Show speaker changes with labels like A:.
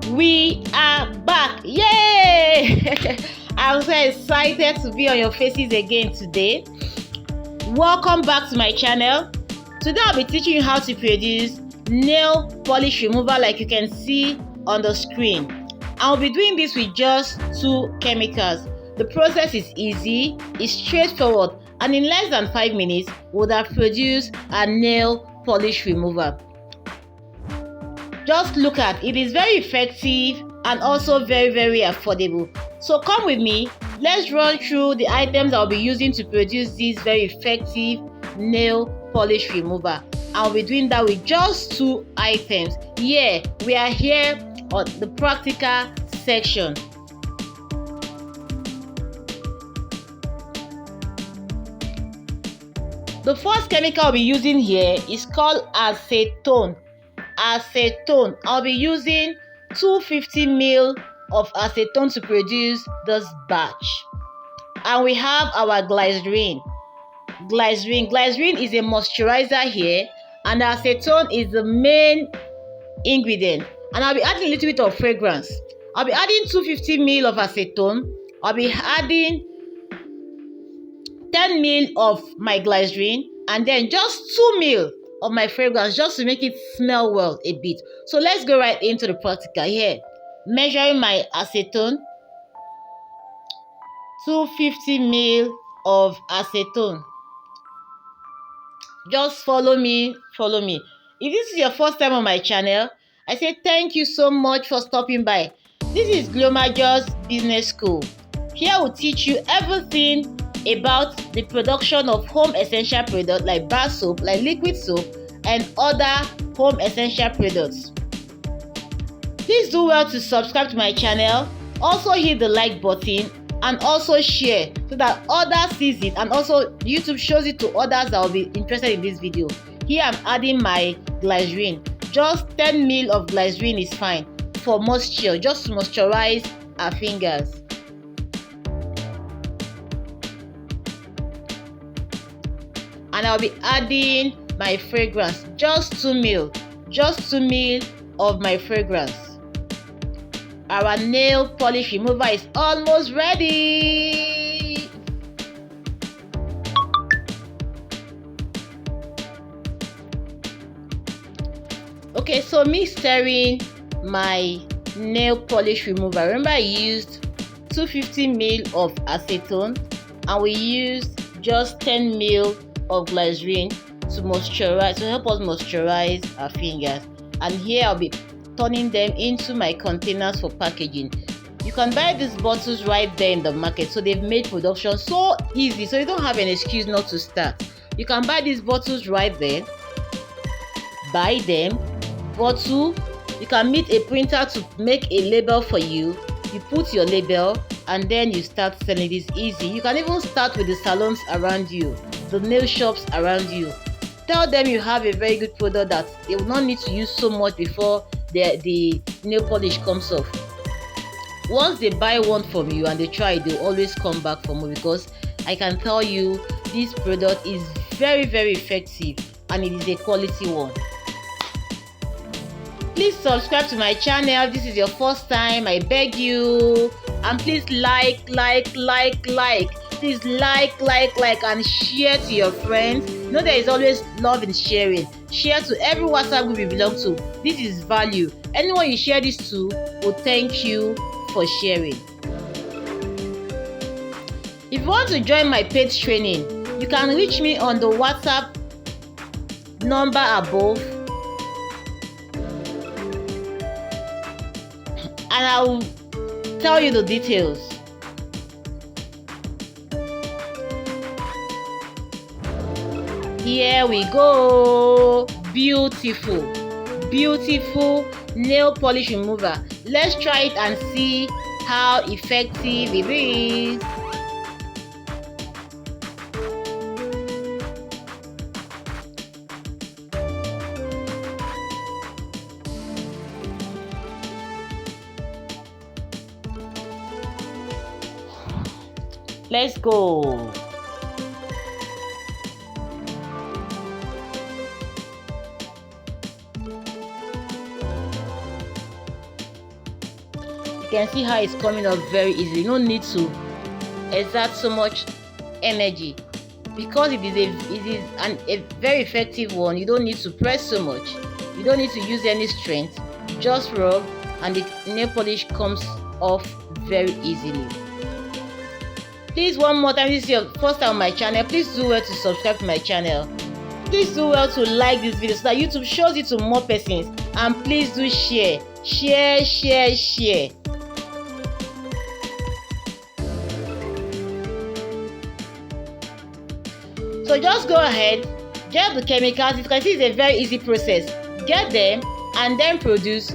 A: We are back! Yay! I'm so excited to be on your faces again today. Welcome back to my channel. Today I'll be teaching you how to produce nail polish remover like you can see on the screen. I'll be doing this with just 2 chemicals. The process is easy, it's straightforward, and in less than 5 minutes, we'll have produced a nail polish remover. Just look at it, is very effective and also very affordable. So come with me, let's run through the items I'll be using to produce this very effective nail polish remover. I'll be doing that with just 2 items. Yeah, we are here on the practical section. The first chemical I'll be using here is called acetone. I'll be using 250 ml of acetone to produce this batch. And we have our glycerin. Glycerin is a moisturizer here, and acetone is the main ingredient. And I'll be adding a little bit of fragrance. I'll be adding 250 ml of acetone. I'll be adding 10 ml of my glycerin, and then just 2 ml of my fragrance, just to make it smell well a bit. So let's go right into the practical here. Measuring my acetone, 250 ml of acetone. Just follow me. If this is your first time on my channel, I say thank you so much for stopping by. This is Glomajo's Business School. Here we'll teach you everything about the production of home essential products like bar soap, like liquid soap, and other home essential products. Please do well to subscribe to my channel, also hit the like button, and also share so that others sees it, and also YouTube shows it to others that will be interested in this video. Here I'm adding my glycerin. Just 10 ml of glycerin is fine for moisture, just to moisturize our fingers. And I'll be adding my fragrance, just 2 ml of my fragrance. Our nail polish remover is almost ready. Okay, so me stirring my nail polish remover. Remember, I used 250 ml of acetone, and we used just 10 ml of glycerin to help us moisturize our fingers. And here I'll be turning them into my containers for packaging. You can buy these bottles right there in the market, so they've made production so easy, so you don't have an excuse not to start. You can buy these bottles right there, buy them, bottle. You can meet a printer to make a label for you. You put your label and then you start selling. This easy. You can even start with the salons around you, the nail shops around you. Tell them you have a very good product that they will not need to use so much before the nail polish comes off. Once they buy one from you and they try it, they'll always come back for more, because I can tell you this product is very effective and it is a quality one. Please subscribe to my channel if this is your first time, I beg you. And please like. Please like and share to your friends. You know there is always love in sharing. Share to every WhatsApp group you belong to. This is value. Anyone you share this to will thank you for sharing. If you want to join my paid training, you can reach me on the WhatsApp number above, and I will tell you the details. Here we go. Beautiful nail polish remover. Let's try it and see how effective it is. Let's go. You can see how it's coming up very easily. No need to exert so much energy because it is a very effective one. You don't need to press so much. You don't need to use any strength. Just rub and the nail polish comes off very easily. Please, one more time, this is your first time on my channel, please do well to subscribe to my channel. Please do well to like this video so that YouTube shows it to more persons, and please do share. So just go ahead, get the chemicals. You can see it's a very easy process. Get them and then produce